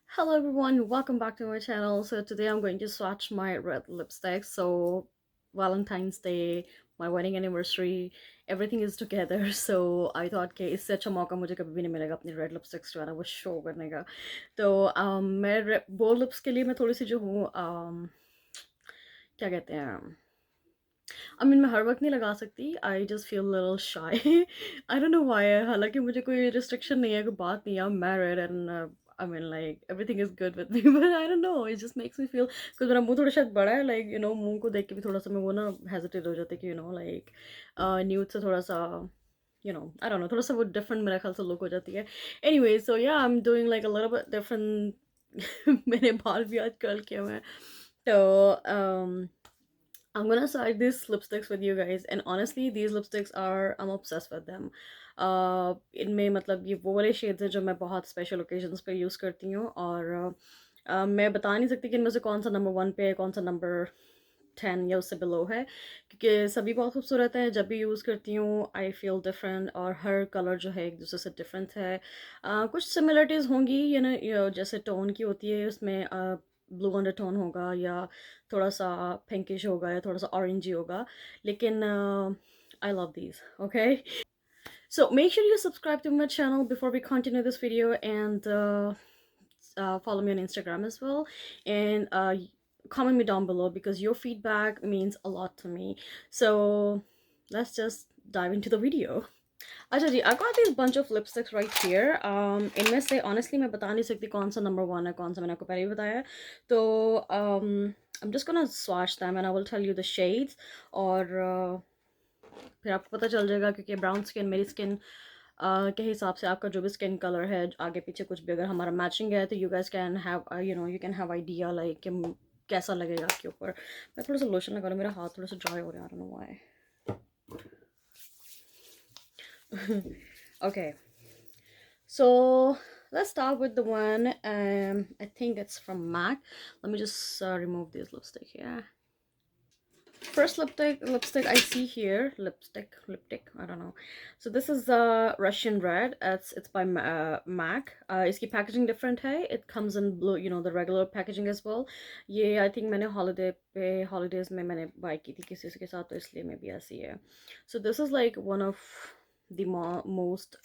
Hello everyone, welcome back to my channel. So today I'm going to swatch my red lipstick. So Valentine's Day, my wedding anniversary, everything is together. So I thought कि इससे अच्छा मौका मुझे कभी भी नहीं मिलेगा अपनी red lipsticks जो है ना वो show करने का. तो मैं वो lips के लिए मैं थोड़ी सी जो हूँ क्या कहते हैं मैं हर वक्त नहीं लगा सकती. I just feel little shy. I don't know why. हालांकि मुझे कोई रिस्ट्रिक्शन नहीं है, कोई बात नहीं है. I am married and like everything is good with me. But I don't know, it just makes me feel because मेरा मुंह थोड़ा शायद बड़ा है, like मुंह को देख के भी थोड़ा सा मैं वो ना hesitate हो जाती है कि like न्यूड से थोड़ा सा I don't know, थोड़ा सा वो different मेरा ख्याल से look हो जाती है. Anyway, so yeah, I'm doing like a little bit different. मैंने बाल भी आज कर्ल किया हुआ है. तो I'm gonna start these lipsticks with you guys, and honestly these lipsticks are I'm obsessed with them. इनमें मतलब ये वो वाले शेड्स हैं जो मैं बहुत स्पेशल ओकेजन्स पे यूज़ करती हूँ. और मैं बता नहीं सकती कि इनमें से कौन सा नंबर वन पे है, कौन सा नंबर 10 या उससे बिलो है, क्योंकि सभी बहुत खूबसूरत हैं. जब भी यूज़ करती हूँ आई फील डिफरेंट, और हर कलर जो है एक दूसरे से डिफरेंट है. कुछ सिमिलरिटीज़ होंगी जैसे टोन की होती है, उसमें ब्लू अंडरटोन होगा, या थोड़ा सा पिंकिश होगा, या थोड़ा सा ऑरेंजी होगा. लेकिन I love these. Okay, so make sure you subscribe to my channel before we continue this video, and follow me on Instagram as well, and comment me down below because your feedback means a lot to me. So let's just dive into the video. अच्छा जी, I got these bunch of lipsticks right here. इनमें से honestly मैं बता नहीं सकती कौन सा number one है, कौन सा मैंने आपको पहले ही बताया है. तो I'm just gonna swatch them and I will tell you the shades. और फिर आपको पता चल जाएगा, क्योंकि ब्राउन स्किन मेरी स्किन के हिसाब से आपका जो भी स्किन कलर है आगे पीछे कुछ भी अगर हमारा मैचिंग है, तो you guys can have you can have idea like कि कैसा लगेगा आपके ऊपर. मैं थोड़ा सा लोशन लगा लूँ, मेरा हाथ थोड़ा सा ड्राई हो रहा है. I don't know why. Okay, so let's start with the one. I think it's from MAC. Let me just remove this lipstick here. First lipstick I see here, lipstick, I don't know. So this is Russian red. It's by MAC. इसकी packaging different है. It comes in blue, the regular packaging as well. ये I think मैंने holidays में मैंने buy की थी किसी के साथ, तो इसलिए मैं भी ऐसी है. So this is like one of the most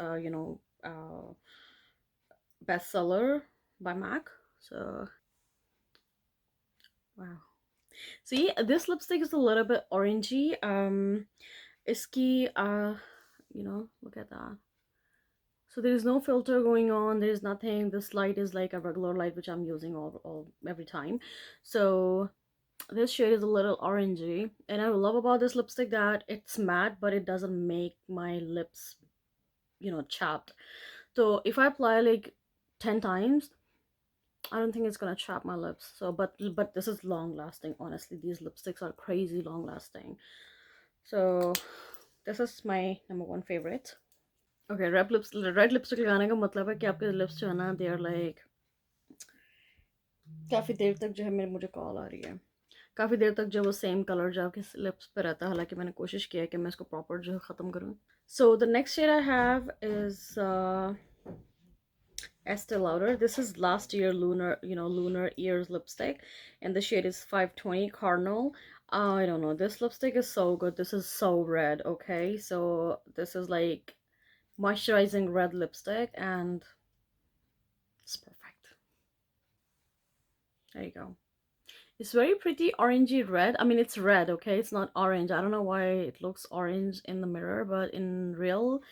bestseller by MAC. So wow. See, this lipstick is a little bit orangey. Iski, look at that. So there is no filter going on. There is nothing. This light is like a regular light, which I'm using all every time. So this shade is a little orangey, and I love about this lipstick that it's matte, but it doesn't make my lips, chapped. So if I apply like 10 times, I don't think it's gonna chap my lips. So, but this is long lasting. Honestly, these lipsticks are crazy long lasting. So, this is my number one favorite. Okay, red lipstick लगाने का मतलब है कि आपके lips जो है ना, they are like काफी देर तक जो है मुझे कॉल आ रही है. काफी देर तक जो वो सेम कलर जो आपके लिप्स पे रहता है, हालांकि मैंने कोशिश किया है कि मैं इसको प्रॉपर जो है खत्म करूं. So the next shade I have is Estee Lauder. This is last year lunar ears lipstick, and the shade is 520 Cardinal. I don't know. This lipstick is so good. This is so red. Okay, so this is like moisturizing red lipstick, and it's perfect. There you go. It's very pretty orangey red. I mean, it's red. Okay, it's not orange. I don't know why it looks orange in the mirror, but in real,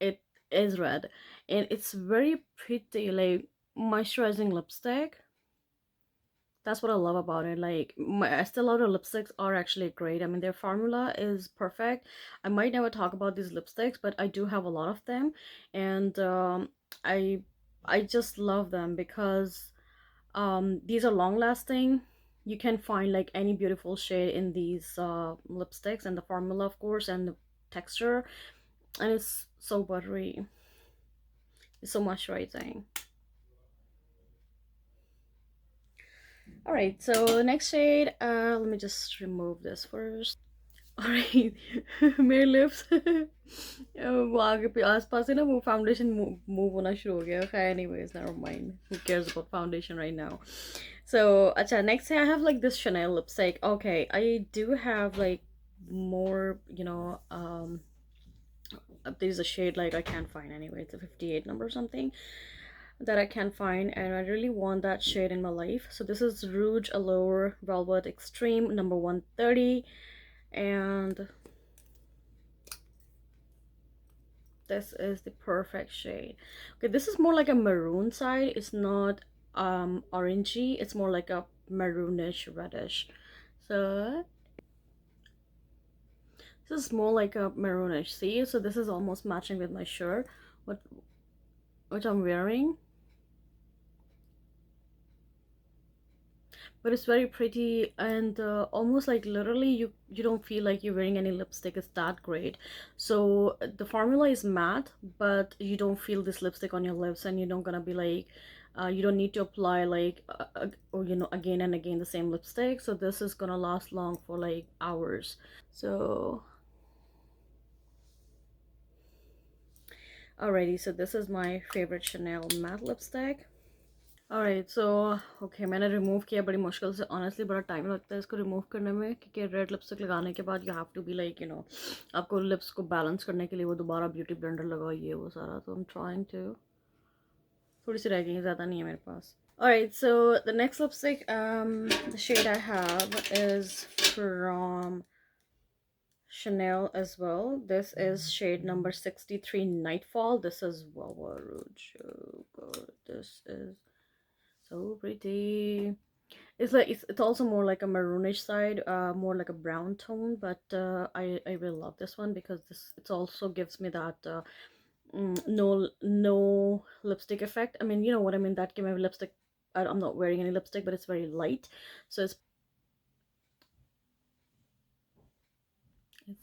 it is red, and it's very pretty, like moisturizing lipstick. That's what I love about it. Like my Estee Lauder lipsticks are actually great. I mean, their formula is perfect. I might never talk about these lipsticks, but I do have a lot of them, and I I just love them because these are long lasting. You can find like any beautiful shade in these lipsticks, and the formula, of course, and the texture, and it's so buttery. It's so moisturizing. All right, so the next shade, let me just remove this first. Alright. मेरे lips वो आगे पे आसपास है ना, वो foundation move होना शुरू हो गया. खैर, anyways, never mind. Who cares about foundation right now? So, acha, next I have like this Chanel lipstick. Okay, I do have like more, there's a shade like I can't find anyway. It's a 58 number or something that I can't find, and I really want that shade in my life. So this is Rouge Allure Velvet Extreme number 130, and this is the perfect shade. Okay, this is more like a maroon side. It's not orangey. It's more like a maroonish reddish. So this is more like a maroonish. See, so this is almost matching with my shirt, what which I'm wearing. But it's very pretty, and almost like literally you don't feel like you're wearing any lipstick. It's that great. So the formula is matte, but you don't feel this lipstick on your lips, and you're not gonna be like you don't need to apply like or again and again the same lipstick. So this is gonna last long for like hours. So alrighty, so this is my favorite Chanel matte lipstick. Alright, so okay, मैंने remove किया बड़ी मुश्किल से. Honestly बड़ा time लगता है इसको remove करने में, क्योंकि रेड लिपस्टिक लगाने के बाद you have to be like आपको लिप्स को बैलेंस करने के लिए वो दोबारा ब्यूटी ब्लेंडर लगाइए वो सारा. तो आई एम ट्राइंग टू. थोड़ी सी रह गई है, ज़्यादा नहीं है मेरे पास. Alright, so the next lipstick, the shade I have is from Chanel as well. This is shade number 63 Nightfall. This is Wawa Rouge. Oh god, this is so pretty. It's like it's also more like a maroonish side, more like a brown tone. But I really love this one because this it also gives me that no lipstick effect. I mean, you know what I mean. That give me lipstick. I'm not wearing any lipstick, but it's very light, so it's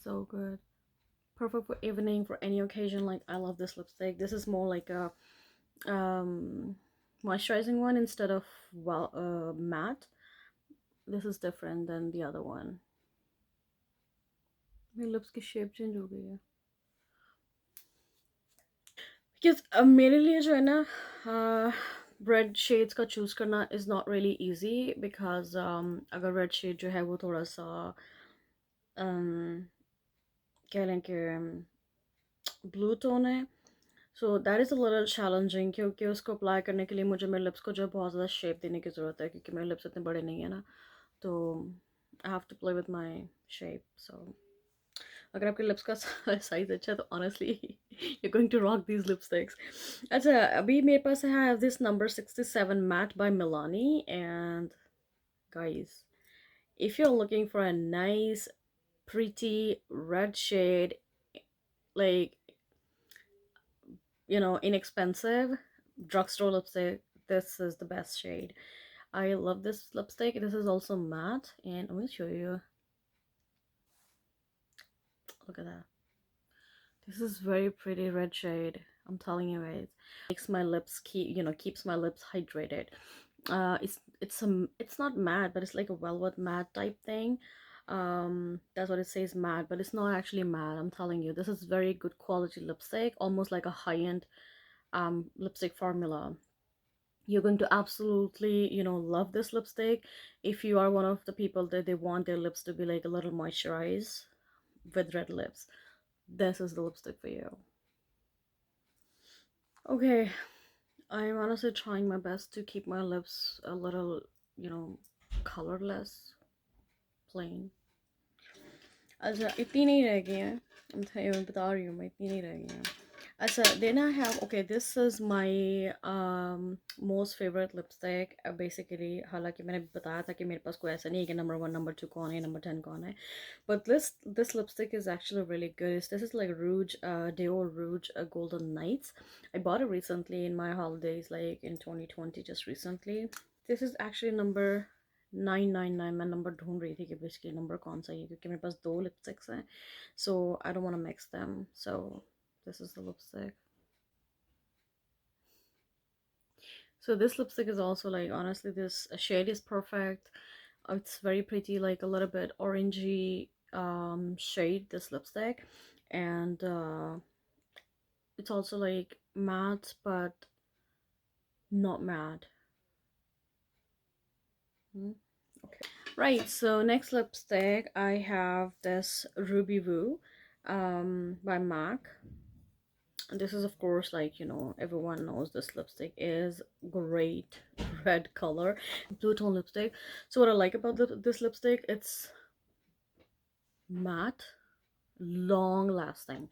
so good. Perfect for evening, for any occasion. Like, I love this lipstick. This is more like a um moisturizing one instead of matte. This is different than the other one. मेरे lips की shape change हो गई है. Because मेरे लिए जो है ना रेड शेड्स का चूज़ करना is not really easy, because अगर रेड शेड जो है वो थोड़ा सा um, कह लें कि ब्लू टोन है. So that is a little challenging, क्योंकि उसको अप्लाई करने के लिए मुझे मेरे लिप्स को जो है बहुत ज़्यादा शेप देने की ज़रूरत है, क्योंकि मेरे लिप्स इतने बड़े नहीं है ना. तो I have to play with my shape. So अगर आपके लिप्स का साइज अच्छा है तो honestly you going to rock these lipsticks. अच्छा, अभी मेरे पास है, I have this number 67 matte by Milani. And guys, if you're looking for a nice pretty red shade, like inexpensive drugstore lipstick, this is the best shade. I love this lipstick. This is also matte, and I'm gonna show you. Look at that. This is very pretty red shade. I'm telling you guys. Makes my lips keeps my lips hydrated. It's not matte, but it's like a velvet matte type thing. That's what it says, matte, but it's not actually matte. I'm telling you, this is very good quality lipstick, almost like a high-end lipstick formula. You're going to absolutely love this lipstick if you are one of the people that they want their lips to be like a little moisturized with red lips. This is the lipstick for you. Okay, I'm honestly trying my best to keep my lips a little, colorless, plain. अच्छा, इतनी नहीं रह गई हैं. मैं बता रही हूँ, मैं इतनी नहीं रह गई हैं. अच्छा, then I have, okay, this is my most favorite lipstick. Basically, हालांकि मैंने बताया था कि मेरे पास कोई ऐसा नहीं है कि नंबर 1 नंबर 2 कौन है, नंबर 10 कौन है. But this lipstick is actually really good. This is like Rouge, Dior Rouge Golden Nights. I bought it recently in my holidays, like in 2020, just recently. This is actually number 999. मैं number ढूंढ रही थी कि basically number कौन सा है, क्योंकि मेरे पास दो लिपस्टिक्स हैं. So I don't want to mix them. So this is the lipstick. So this lipstick is also like, honestly, this shade is perfect. It's very pretty, like a little bit orangey, shade, this lipstick, and it's also like matte but not matte. Hmm. Okay. Right, so next lipstick I have this Ruby Woo by MAC. This is of course, like, you know, everyone knows this lipstick is great red color, blue tone lipstick. So what I like about this lipstick, it's matte, long lasting.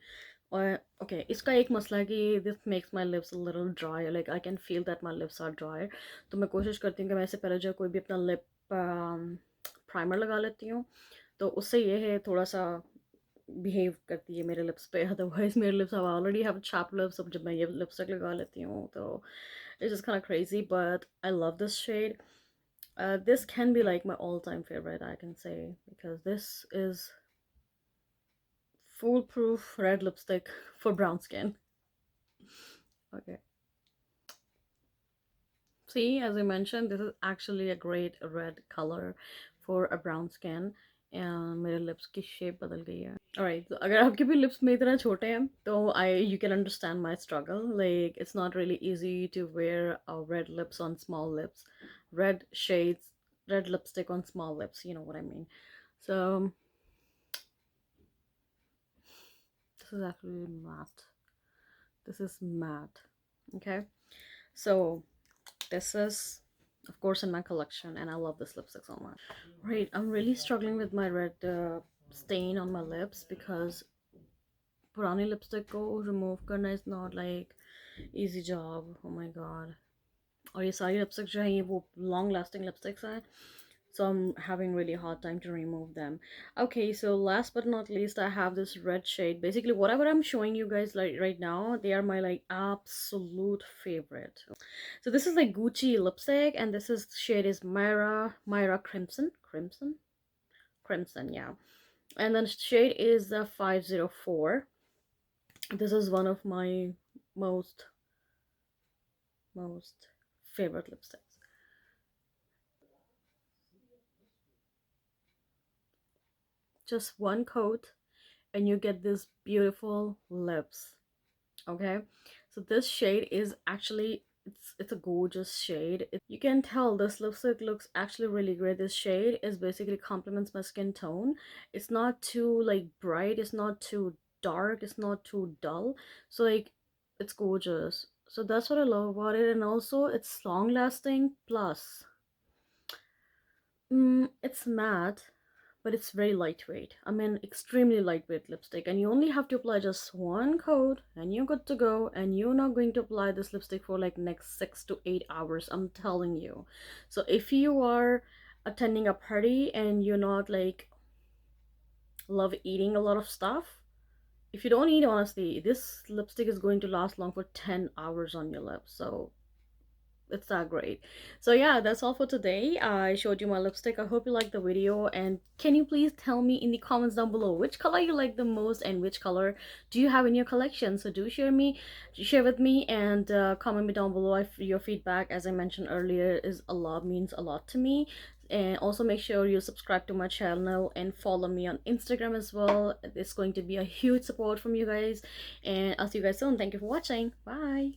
और okay, इसका एक मसला है कि this makes my lips a little dry, like I can feel that my lips are dry. तो मैं कोशिश करती हूँ कि मैं इससे पहले जो कोई भी अपना lip primer लगा लेती हूँ, तो उससे ये है थोड़ा सा बिहेव करती है मेरे लिप्स पे. अदरवाइज मेरे lips I already have chapped lips. अब जब मैं ये लिपस्टिक लगा लेती हूँ तो it's just kind of crazy, but I love this shade. This can be like my all-time favorite, I can say, because this is foolproof red lipstick for brown skin. Okay. See, as I mentioned, this is actually a great red color for a brown skin. And मेरे lips की shape बदल गई है. Alright, so अगर आपके भी lips मेरी तरह छोटे हैं तो you can understand my struggle. Like, it's not really easy to wear red lips on small lips, red shades, red lipstick on small lips. You know what I mean. So this is actually matte. This is matte. Okay, so this is of course in my collection, and I love this lipstick so much. Right, I'm really struggling with my red stain on my lips because पुरानी lipstick को remove करना is not like easy job. Oh my god. और ये सारी lipstick जो है ये वो long lasting lipsticks हैं, so I'm having really hard time to remove them. Okay, so last but not least, I have this red shade. Basically whatever I'm showing you guys like right now, they are my like absolute favorite. So this is like Gucci lipstick, and this is shade is Myra Crimson, yeah. And then shade is the 504. This is one of my most favorite lipsticks. Just one coat and you get these beautiful lips. Okay, so this shade is actually, it's a gorgeous shade. You can tell this lipstick looks actually really great. This shade is basically complements my skin tone. It's not too like bright, it's not too dark, it's not too dull, so like it's gorgeous. So that's what I love about it. And also it's long lasting, plus it's matte, but it's very lightweight. I mean, extremely lightweight lipstick, and you only have to apply just one coat and you're good to go. And you're not going to apply this lipstick for like next 6 to 8 hours, I'm telling you. So if you are attending a party and you're not like love eating a lot of stuff, if you don't eat, honestly, this lipstick is going to last long for 10 hours on your lips. So it's that great. So yeah, that's all for today. I showed you my lipstick. I hope you liked the video, and can you please tell me in the comments down below which color you like the most and which color do you have in your collection. So do share with me, and comment me down below. Your feedback, as I mentioned earlier, means a lot to me. And also make sure you subscribe to my channel and follow me on Instagram as well. It's going to be a huge support from you guys, and I'll see you guys soon. Thank you for watching. Bye.